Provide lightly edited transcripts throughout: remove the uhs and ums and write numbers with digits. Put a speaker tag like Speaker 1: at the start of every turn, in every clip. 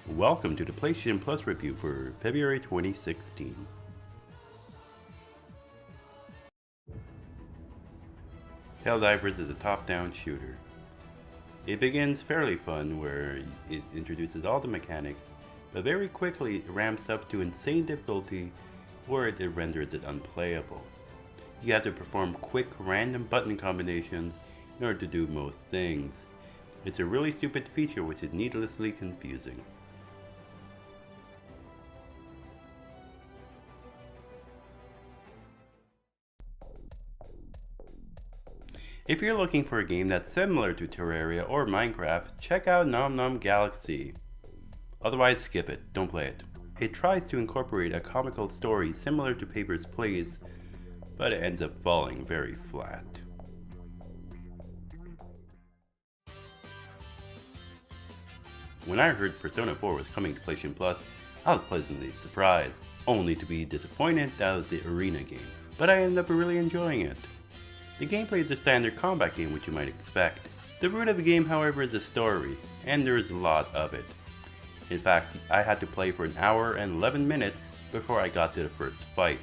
Speaker 1: Welcome to the PlayStation Plus review for February 2016. Helldivers is a top-down shooter. It begins fairly fun where it introduces all the mechanics, but very quickly it ramps up to insane difficulty where it renders it unplayable. You have to perform quick random button combinations in order to do most things. It's a really stupid feature which is needlessly confusing. If you're looking for a game that's similar to Terraria or Minecraft, check out Nom Nom Galaxy. Otherwise skip it, don't play it. It tries to incorporate a comical story similar to Papers, Please, but it ends up falling very flat. When I heard Persona 4 was coming to PlayStation Plus, I was pleasantly surprised, only to be disappointed that it was the arena game, but I ended up really enjoying it. The gameplay is a standard combat game which you might expect. The root of the game, however, is the story, and there is a lot of it. In fact, I had to play for an hour and 11 minutes before I got to the first fight.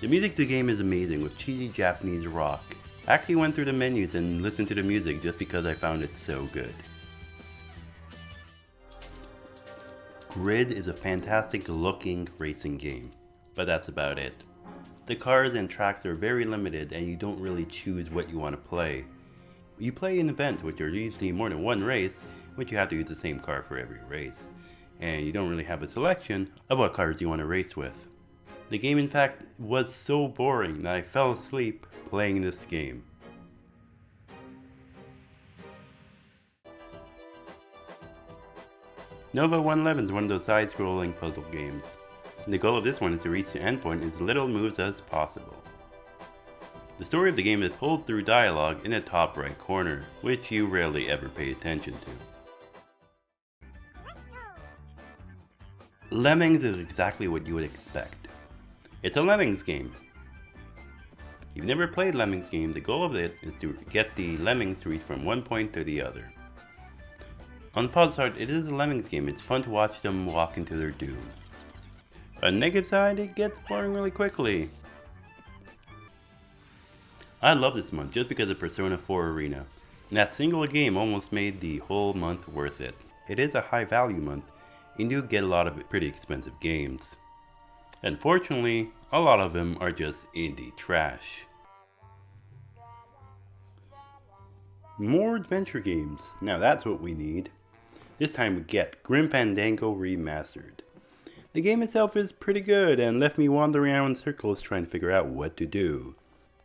Speaker 1: The music of the game is amazing with cheesy Japanese rock. I actually went through the menus and listened to the music just because I found it so good. Grid is a fantastic looking racing game, but that's about it. The cars and tracks are very limited and you don't really choose what you want to play. You play in events which are usually more than one race, which you have to use the same car for every race. And you don't really have a selection of what cars you want to race with. The game in fact was so boring that I fell asleep playing this game. Nova 111 is one of those side-scrolling puzzle games. The goal of this one is to reach the endpoint in as little moves as possible. The story of the game is told through dialogue in the top right corner, which you rarely ever pay attention to. Lemmings is exactly what you would expect. It's a Lemmings game. If you've never played Lemmings game, the goal of it is to get the Lemmings to reach from one point to the other. On the positive side, it is a Lemmings game. It's fun to watch them walk into their doom. On the negative side, it gets boring really quickly. I love this month just because of Persona 4 Arena. And that single game almost made the whole month worth it. It is a high value month, and you do get a lot of pretty expensive games. Unfortunately, a lot of them are just indie trash. More adventure games. Now that's what we need. This time we get Grim Fandango Remastered. The game itself is pretty good and left me wandering around in circles trying to figure out what to do.